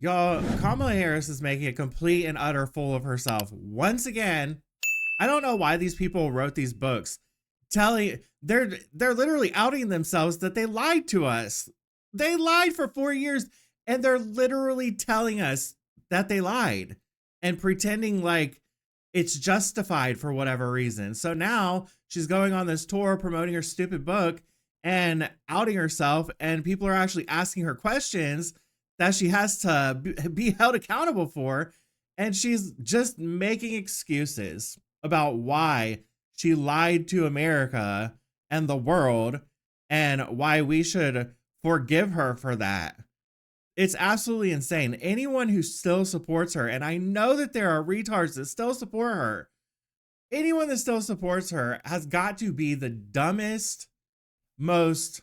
Y'all, Kamala Harris is making a complete and utter fool of herself. Once again, I don't know why these people wrote these books. They're literally outing themselves that they lied to us. They lied for 4 years and they're literally telling us that they lied and pretending like it's justified for whatever reason. So now she's going on this tour promoting her stupid book and outing herself, and people are actually asking her questions that she has to be held accountable for. And she's just making excuses about why she lied to America and the world and why we should forgive her for that. It's absolutely insane. Anyone who still supports her, and I know that there are retards that still support her, anyone that still supports her has got to be the dumbest, most,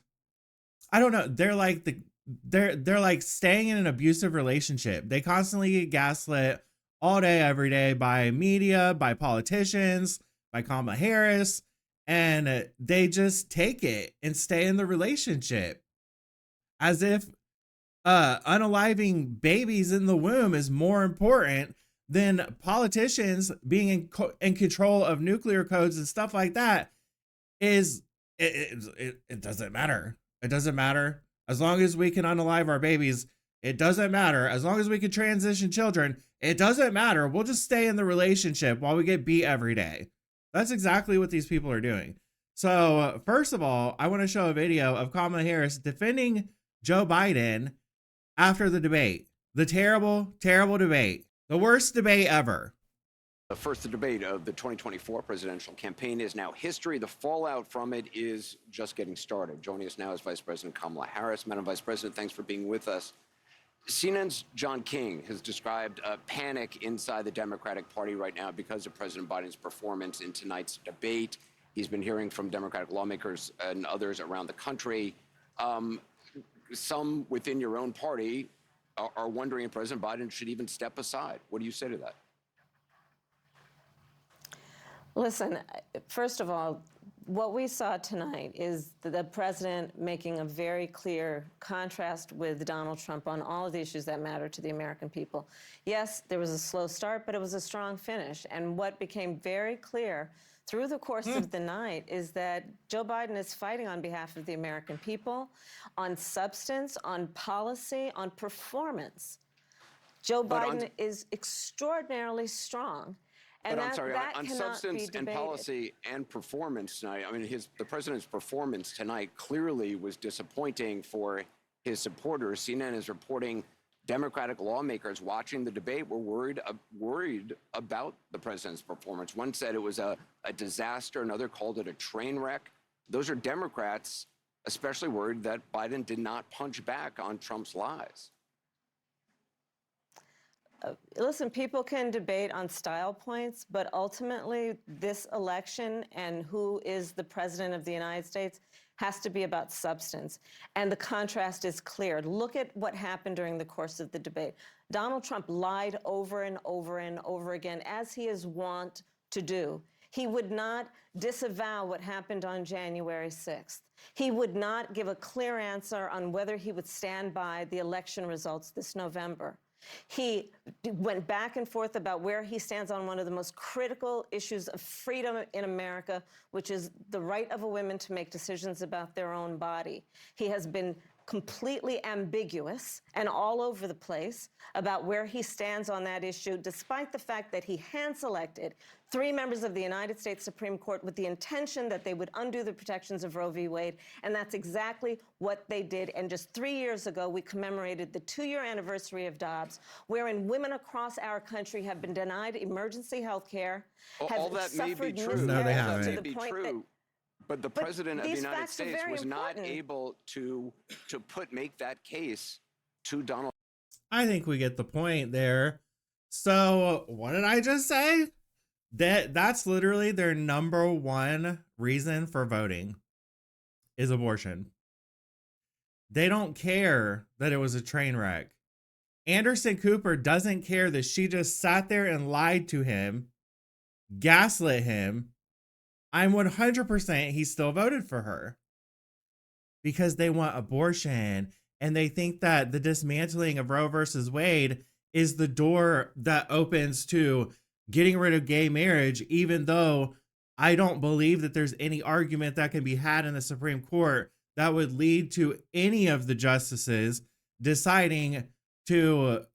I don't know, they're like staying in an abusive relationship. They constantly get gaslit all day, every day by media, by politicians, by Kamala Harris, and they just take it and stay in the relationship as if unaliving babies in the womb is more important than politicians being in control of nuclear codes and stuff like that. It doesn't matter. It doesn't matter. As long as we can unalive our babies, it doesn't matter. As long as we can transition children, it doesn't matter. We'll just stay in the relationship while we get beat every day. That's exactly what these people are doing. So first of all, I want to show a video of Kamala Harris defending Joe Biden after the debate. The terrible, terrible debate. The worst debate ever. The first debate of the 2024 presidential campaign is now history. The fallout from it is just getting started. Joining us now is Vice President Kamala Harris. Madam Vice President, thanks for being with us. CNN's John King has described a panic inside the Democratic Party right now because of President Biden's performance in tonight's debate. He's been hearing from Democratic lawmakers and others around the country. Some within your own party are wondering if President Biden should even step aside. What do you say to that? Listen, first of all, what we saw tonight is the president making a very clear contrast with Donald Trump on all of the issues that matter to the American people. Yes, there was a slow start, but it was a strong finish. And what became very clear through the course of the night is that Joe Biden is fighting on behalf of the American people, on substance, on policy, on performance. Joe Biden is extraordinarily strong. But I'm sorry, on substance and policy and performance tonight, I mean, the president's performance tonight clearly was disappointing for his supporters. CNN is reporting Democratic lawmakers watching the debate were worried about the president's performance. One said it was a disaster. Another called it a train wreck. Those are Democrats especially worried that Biden did not punch back on Trump's lies. Listen, people can debate on style points, but ultimately this election and who is the president of the United States has to be about substance. And the contrast is clear. Look at what happened during the course of the debate. Donald Trump lied over and over and over again, as he is wont to do. He would not disavow what happened on January 6th. He would not give a clear answer on whether he would stand by the election results this November. He went back and forth about where he stands on one of the most critical issues of freedom in America, which is the right of a woman to make decisions about their own body. He has been completely ambiguous and all over the place about where he stands on that issue, despite the fact that he hand-selected 3 members of the United States Supreme Court with the intention that they would undo the protections of Roe v. Wade, and that's exactly what they did. And just 3 years ago, we commemorated the 2-year anniversary of Dobbs, wherein women across our country have been denied emergency health care, all that may be true. No, they haven't. That may be true. But the president of the United States was not able to make that case to Donald. I think we get the point there. So what did I just say? That's literally their number one reason for voting is abortion. They don't care that it was a train wreck. Anderson Cooper doesn't care that she just sat there and lied to him, gaslit him. I'm 100% he still voted for her because they want abortion And they think that the dismantling of Roe versus Wade is the door that opens to getting rid of gay marriage, even though I don't believe that there's any argument that can be had in the Supreme Court that would lead to any of the justices deciding to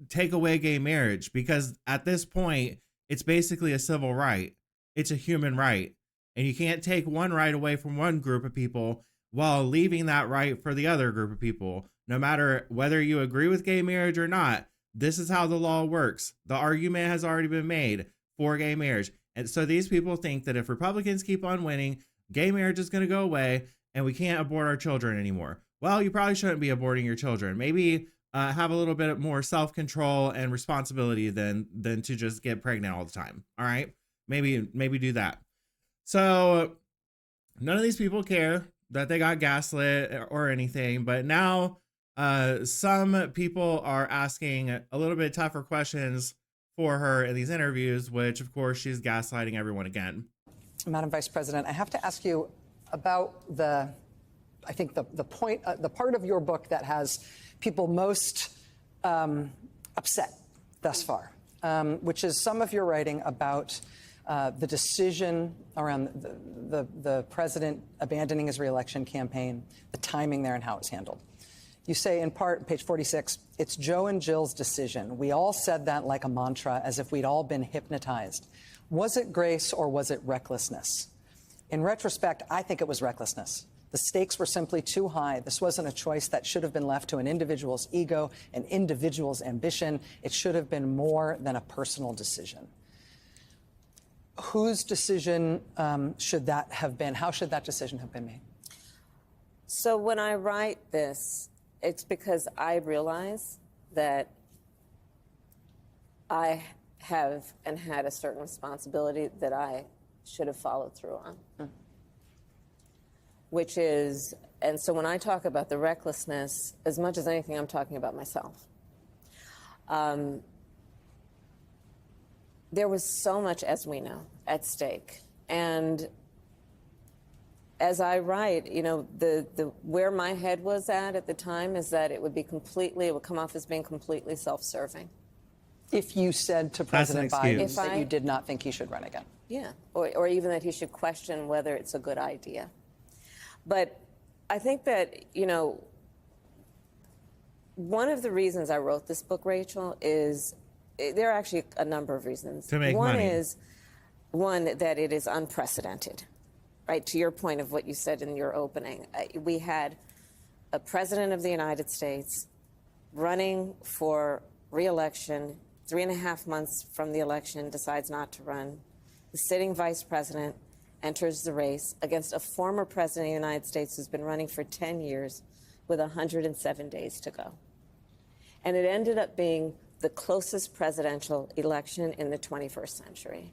take away gay marriage, because at this point, it's basically a civil right. It's a human right. And you can't take one right away from one group of people while leaving that right for the other group of people. No matter whether you agree with gay marriage or not, this is how the law works. The argument has already been made for gay marriage. And so these people think that if Republicans keep on winning, gay marriage is going to go away and we can't abort our children anymore. Well, you probably shouldn't be aborting your children. Maybe have a little bit more self-control and responsibility than to just get pregnant all the time. All right. Maybe do that. So none of these people care that they got gaslit or anything, but now some people are asking a little bit tougher questions for her in these interviews, which of course she's gaslighting everyone again. Madam Vice President, I have to ask you about the part of your book that has people most upset thus far, which is some of your writing about the decision around the president abandoning his reelection campaign, the timing there and how it was handled. You say in part, page 46, it's Joe and Jill's decision. We all said that like a mantra, as if we'd all been hypnotized. Was it grace or was it recklessness? In retrospect, I think it was recklessness. The stakes were simply too high. This wasn't a choice that should have been left to an individual's ego, an individual's ambition. It should have been more than a personal decision. Whose decision should that have been? How should that decision have been made? So when I write this, it's because I realize that I have and had a certain responsibility that I should have followed through on. Which is, and so when I talk about the recklessness, as much as anything, I'm talking about myself. There was so much, as we know, at stake. And as I write, you know, where my head was at the time is that it would come off as being completely self-serving. If you said to President Biden that you did not think he should run again. Yeah, or even that he should question whether it's a good idea. But I think that, you know, one of the reasons I wrote this book, Rachel, is there are actually a number of reasons. To make money. One, that it is unprecedented, right? To your point of what you said in your opening. We had a president of the United States running for re-election, 3.5 months from the election, decides not to run. The sitting vice president enters the race against a former president of the United States who's been running for 10 years with 107 days to go. And it ended up being the closest presidential election in the 21st century.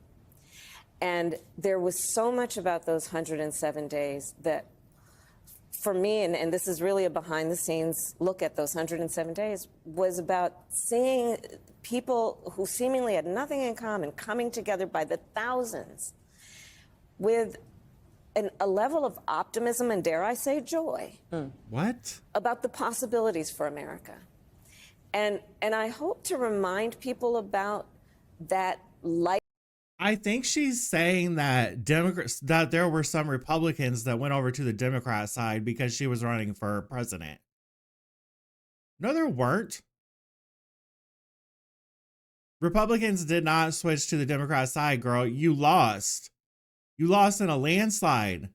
And there was so much about those 107 days that, for me, and this is really a behind-the-scenes look at those 107 days, was about seeing people who seemingly had nothing in common coming together by the thousands with a level of optimism and, dare I say, joy. What? About the possibilities for America. And I hope to remind people about that light. I think she's saying that that there were some Republicans that went over to the Democrat side because she was running for president. No, there weren't. Republicans did not switch to the Democrat side, girl. You lost. You lost in a landslide.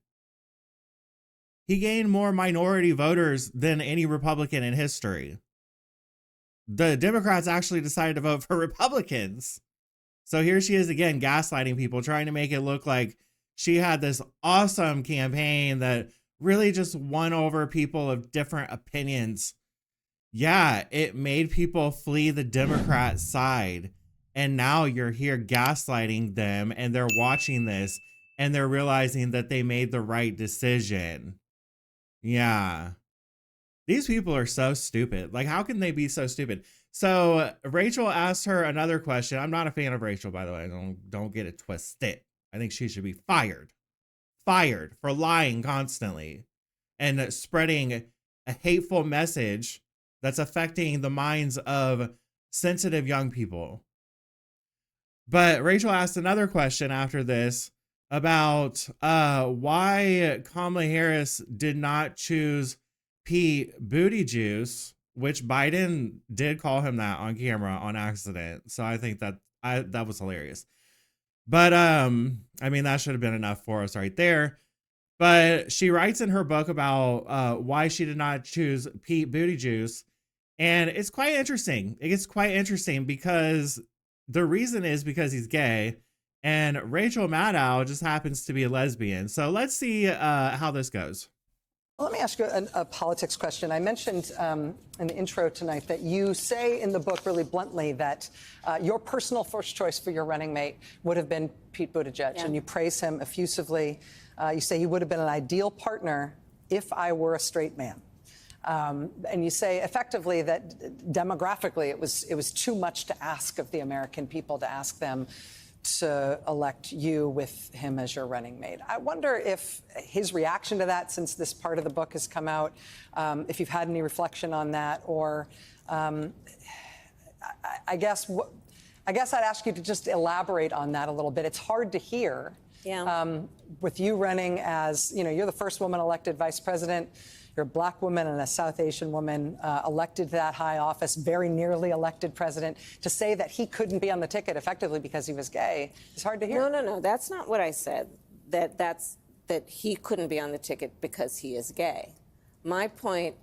He gained more minority voters than any Republican in history. The Democrats actually decided to vote for Republicans. So here she is again, gaslighting people, trying to make it look like she had this awesome campaign that really just won over people of different opinions. Yeah, it made people flee the Democrat side. And now you're here gaslighting them, and they're watching this and they're realizing that they made the right decision. Yeah. These people are so stupid. Like, how can they be so stupid? So Rachel asked her another question. I'm not a fan of Rachel, by the way. Don't get it twisted. I think she should be fired. Fired for lying constantly and spreading a hateful message that's affecting the minds of sensitive young people. But Rachel asked another question after this about why Kamala Harris did not choose Pete Buttigieg, which Biden did call him that on camera on accident. So I think that that was hilarious. But I mean, that should have been enough for us right there. But she writes in her book about why she did not choose Pete Buttigieg. And it's quite interesting. It gets quite interesting because the reason is because he's gay. And Rachel Maddow just happens to be a lesbian. So let's see how this goes. Well, let me ask you a politics question. I mentioned in the intro tonight that you say in the book really bluntly that your personal first choice for your running mate would have been Pete Buttigieg, and you praise him effusively. You say he would have been an ideal partner if I were a straight man. And you say effectively that demographically it was too much to ask of the American people to ask them to elect you with him as your running mate. I wonder if his reaction to that, since this part of the book has come out, if you've had any reflection on that, or I guess I'd ask you to just elaborate on that a little bit. It's hard to hear. Yeah. With you running as, you're the first woman elected vice president. You're a black woman and a South Asian woman elected to that high office, very nearly elected president. To say that he couldn't be on the ticket effectively because he was gay is hard to hear. No. That's not what I said. That he couldn't be on the ticket because he is gay. My point,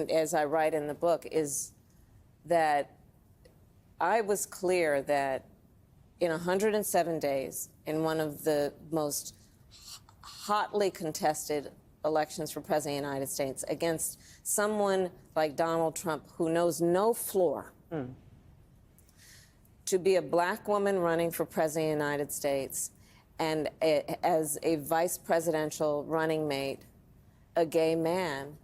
as I write in the book, is that I was clear that in 107 days, in one of the most hotly contested elections for president of the United States, against someone like Donald Trump who knows no floor, to be a black woman running for president of the United States and as a vice presidential running mate, a gay man,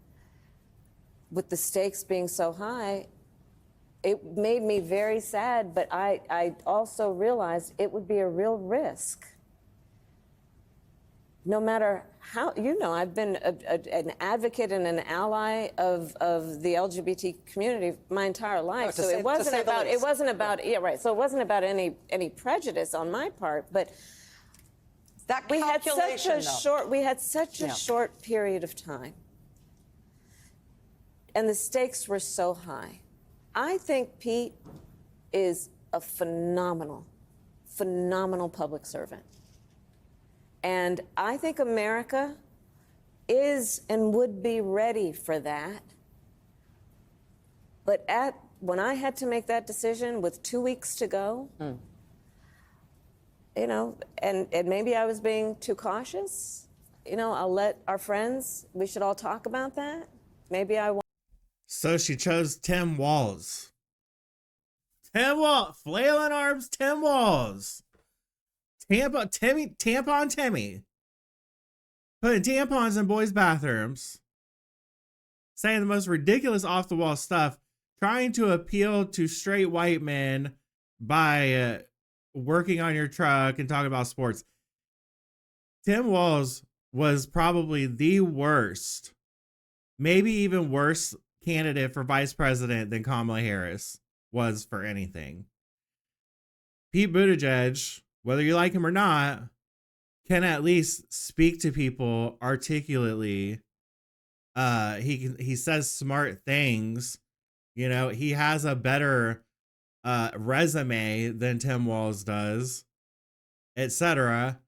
with the stakes being so high, it made me very sad, but I also realized it would be a real risk. No matter how, I've been an advocate and an ally of the LGBT community my entire life. So it wasn't about any prejudice on my part, but that we had such a short period of time, and the stakes were so high. I think Pete is a phenomenal public servant. And I think America is and would be ready for that. But when I had to make that decision with 2 weeks to go, and maybe I was being too cautious, I'll let our friends, we should all talk about that. Maybe I won't. So she chose Tim Walz. Flailing arms, Tim Walz. Tampon Timmy. Putting tampons in boys' bathrooms. Saying the most ridiculous off-the-wall stuff. Trying to appeal to straight white men by working on your truck and talking about sports. Tim Walz was probably the worst, maybe even worse candidate for vice president than Kamala Harris was for anything. Pete Buttigieg, whether you like him or not, can at least speak to people articulately. He says smart things. He has a better resume than Tim Walz does, etc.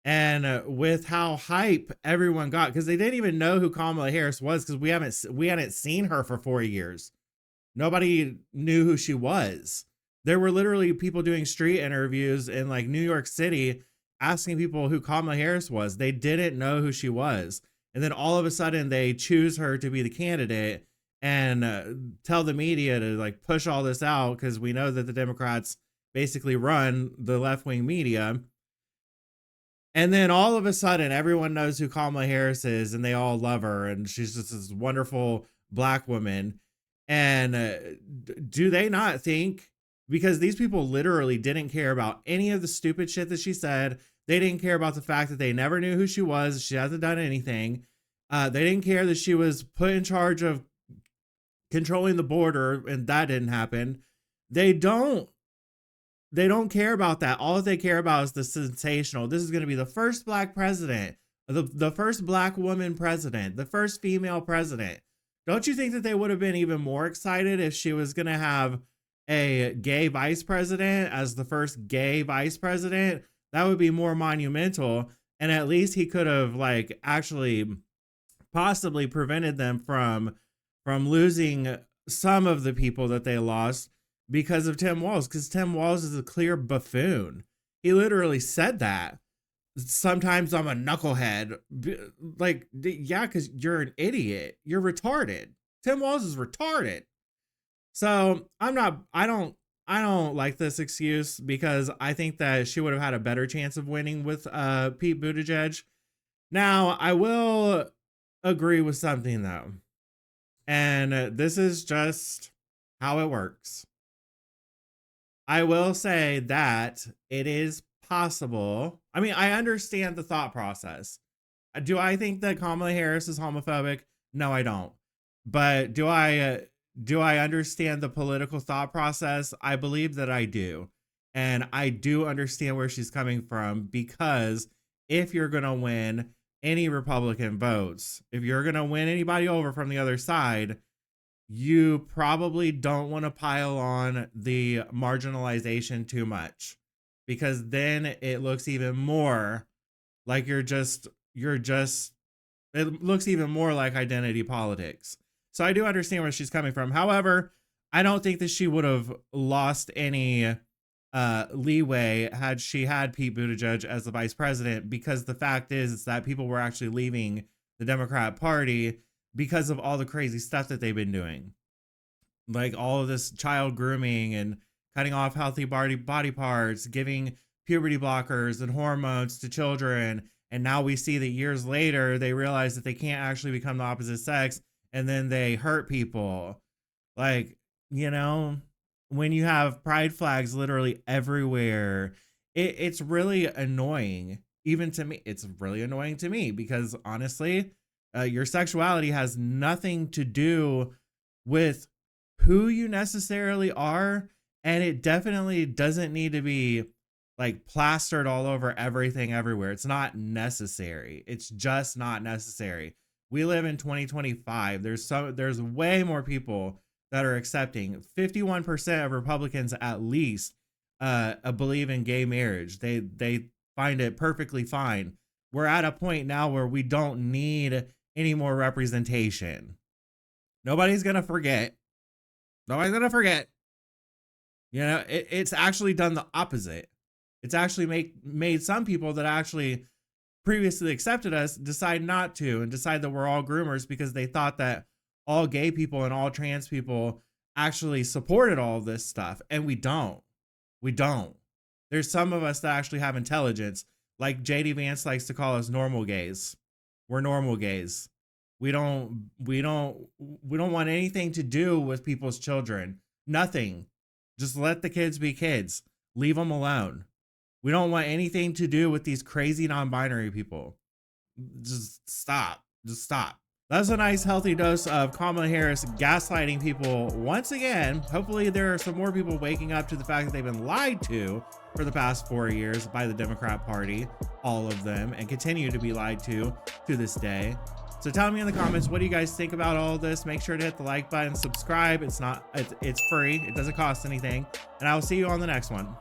And with how hype everyone got, because they didn't even know who Kamala Harris was, because we hadn't seen her for 4 years. Nobody knew who she was. There were literally people doing street interviews in like New York City asking people who Kamala Harris was. They didn't know who she was. And then all of a sudden they choose her to be the candidate and tell the media to like push all this out, because we know that the Democrats basically run the left-wing media. And then all of a sudden everyone knows who Kamala Harris is and they all love her. And she's just this wonderful black woman. And do they not think, because these people literally didn't care about any of the stupid shit that she said. They didn't care about the fact that they never knew who she was. She hasn't done anything. They didn't care that she was put in charge of controlling the border, and that didn't happen. They don't care about that. All they care about is the sensational. This is going to be the first black president, the first black woman president, the first female president. Don't you think that they would have been even more excited if she was going to have a gay vice president as the first gay vice president? That would be more monumental. And at least he could have like actually possibly prevented them from losing some of the people that they lost because of Tim Walz, because Tim Walz is a clear buffoon. He literally said that. Sometimes I'm a knucklehead. Like, yeah, because you're an idiot. You're retarded. Tim Walz is retarded. So I don't like this excuse, because I think that she would have had a better chance of winning with Pete Buttigieg. Now, I will agree with something though. And this is just how it works. I will say that it is possible. I mean, I understand the thought process. Do I think that Kamala Harris is homophobic? No, I don't. But do I understand the political thought process? I believe that I do. And I do understand where she's coming from, because if you're going to win any Republican votes, if you're going to win anybody over from the other side, you probably don't want to pile on the marginalization too much, because then it looks even more like it looks even more like identity politics. So I do understand where she's coming from. However, I don't think that she would have lost any leeway had she had Pete Buttigieg as the vice president, because the fact is that people were actually leaving the Democrat Party because of all the crazy stuff that they've been doing. Like all of this child grooming and cutting off healthy body parts, giving puberty blockers and hormones to children. And now we see that years later, they realize that they can't actually become the opposite sex, and then they hurt people. Like, you know, when you have pride flags literally everywhere, it's really annoying. Even to me, it's really annoying to me, because honestly, your sexuality has nothing to do with who you necessarily are. And it definitely doesn't need to be like plastered all over everything everywhere. It's not necessary. It's just not necessary. We live in 2025. There's way more people that are accepting. 51% of Republicans at least believe in gay marriage. They find it perfectly fine. We're at a point now where we don't need any more representation. Nobody's gonna forget. Nobody's gonna forget. You know, it's actually done the opposite. It's actually made some people that actually previously accepted us decide not to, and decide that we're all groomers, because they thought that all gay people and all trans people actually supported all of this stuff. And we don't. We don't. There's some of us that actually have intelligence, like JD Vance likes to call us normal gays. We're normal gays. We don't want anything to do with people's children. Nothing. Just let the kids be kids. Leave them alone. We don't want anything to do with these crazy non-binary people. Just stop. Just stop. That's a nice healthy dose of Kamala Harris gaslighting people once again. Hopefully there are some more people waking up to the fact that they've been lied to for the past 4 years by the Democrat Party, all of them, and continue to be lied to this day. So tell me in the comments, what do you guys think about all of this? Make sure to hit the like button, subscribe. It's free. It doesn't cost anything. And I will see you on the next one.